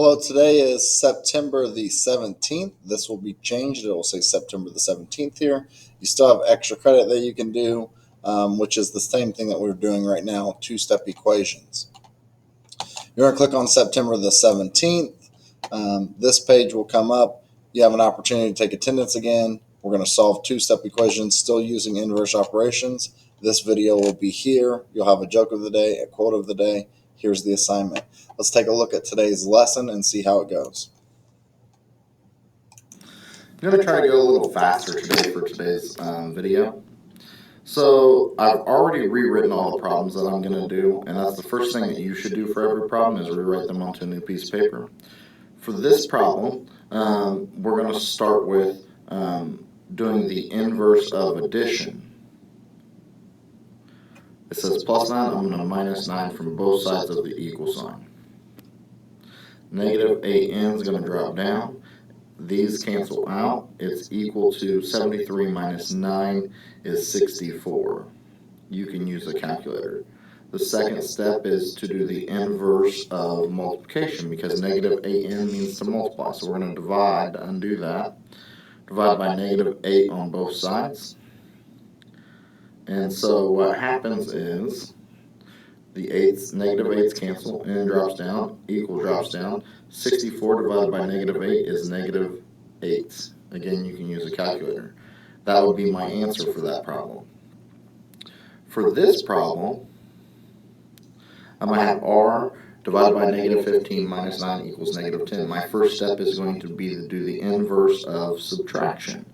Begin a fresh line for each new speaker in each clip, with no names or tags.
Hello, today is September the 17th. This will be changed. It will say September the 17th here. You still have extra credit that you can do, which is the same thing that we're doing right now, two-step equations. You're going to click on September the 17th. This page will come up. You have an opportunity to take attendance again. We're going to solve two-step equations still using inverse operations. This video will be here. You'll have a joke of the day, a quote of the day. Here's the assignment. Let's take a look at today's lesson and see how it goes.
I'm going to try to go a little faster today for today's video. So I've already rewritten all the problems that I'm going to do, and that's the first thing that you should do for every problem is rewrite them onto a new piece of paper. For this problem, we're going to start with doing the inverse of addition. It says plus 9, I'm going to minus 9 from both sides of the equal sign. Negative 8n is going to drop down. These cancel out. It's equal to 73 minus 9 is 64. You can use a calculator. The second step is to do the inverse of multiplication because negative 8n means to multiply. So we're going to divide to undo that. Divide by negative 8 on both sides. And so what happens is the negative 8's cancel, n drops down, equal drops down. 64 divided by negative 8 is negative 8. Again, you can use a calculator. That would be my answer for that problem. For this problem, I'm going to have r divided by negative 15 minus 9 equals negative 10. My first step is going to be to do the inverse of subtraction.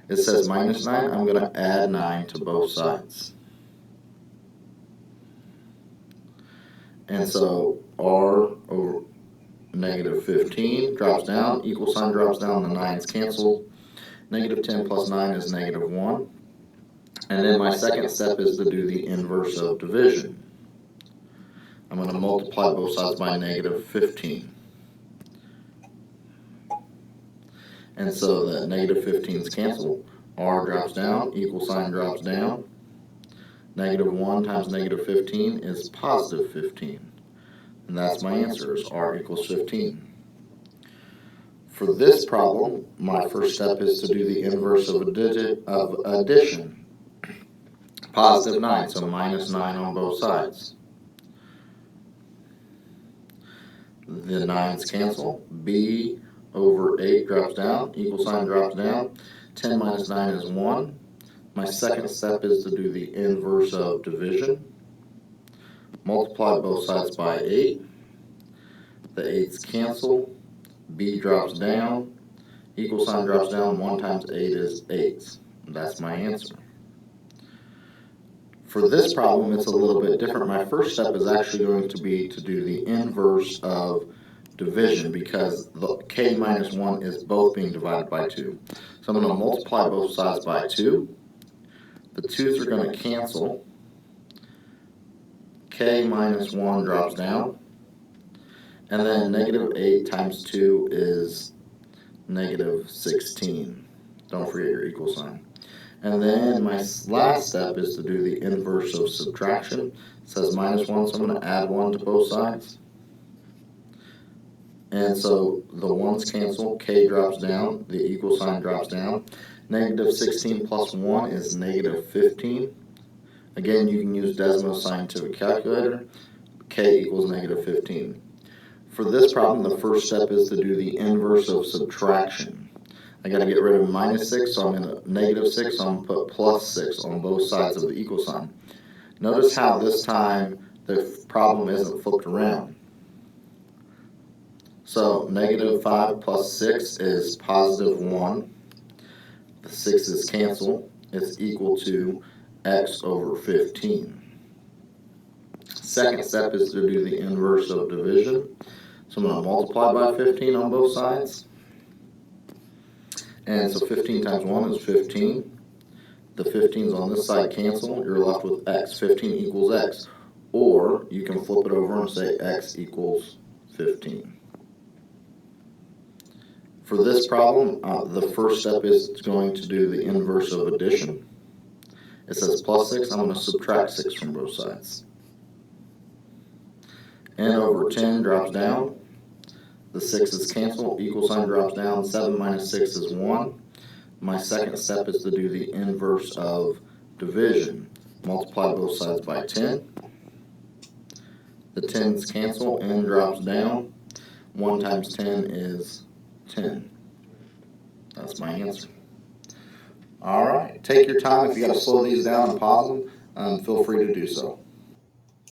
It says minus 9, I'm going to add 9 to both sides. And so r over negative 15 drops down, equal sign drops down, the 9's canceled. Negative 10 plus 9 is negative 1. And then my second step is to do the inverse of division. I'm going to multiply both sides by negative 15. And so the negative 15's cancel. R drops down, equal sign drops down. Negative 1 times negative 15 is positive 15. And that's my answer, is r equals 15. For this problem, my first step is to do the inverse of addition. Positive 9, so minus 9 on both sides. The 9's cancel. B over 8 drops down, equal sign drops down. 10 minus 9 is 1. My second step is to do the inverse of division. Multiply both sides by 8. The 8's cancel. B drops down. Equal sign drops down. 1 times 8 is 8. That's my answer. For this problem, it's a little bit different. My first step is actually going to be to do the inverse of division because the k minus 1 is both being divided by 2. So I'm going to multiply both sides by 2. The 2's are going to cancel. K minus 1 drops down. And then negative 8 times 2 is negative 16. Don't forget your equal sign. And then my last step is to do the inverse of subtraction. It says minus 1, so I'm going to add 1 to both sides. And so the 1's cancel, k drops down, the equal sign drops down. Negative 16 plus 1 is negative 15. Again, you can use Desmos scientific calculator. K equals negative 15. For this problem, the first step is to do the inverse of subtraction. I got to get rid of minus 6, so I'm going to negative 6, so I'm going to put plus 6 on both sides of the equal sign. Notice how this time the problem isn't flipped around. So negative 5 plus 6 is positive 1. The 6's cancel. It's equal to x over 15. Second step is to do the inverse of division. So I'm going to multiply by 15 on both sides. And so 15 times 1 is 15. The 15's on this side cancel. You're left with x. 15 equals x. Or you can flip it over and say x equals 15. For this problem, the first step is going to do the inverse of addition. It says plus 6. I'm going to subtract 6 from both sides. N over 10 drops down. The 6's cancel, equal sign drops down, 7 minus 6 is 1. My second step is to do the inverse of division. Multiply both sides by 10. The 10's cancel, n drops down. 1 times 10 is 10. That's my answer. All right, take your time. If you got to slow these down and pause them, feel free to do so.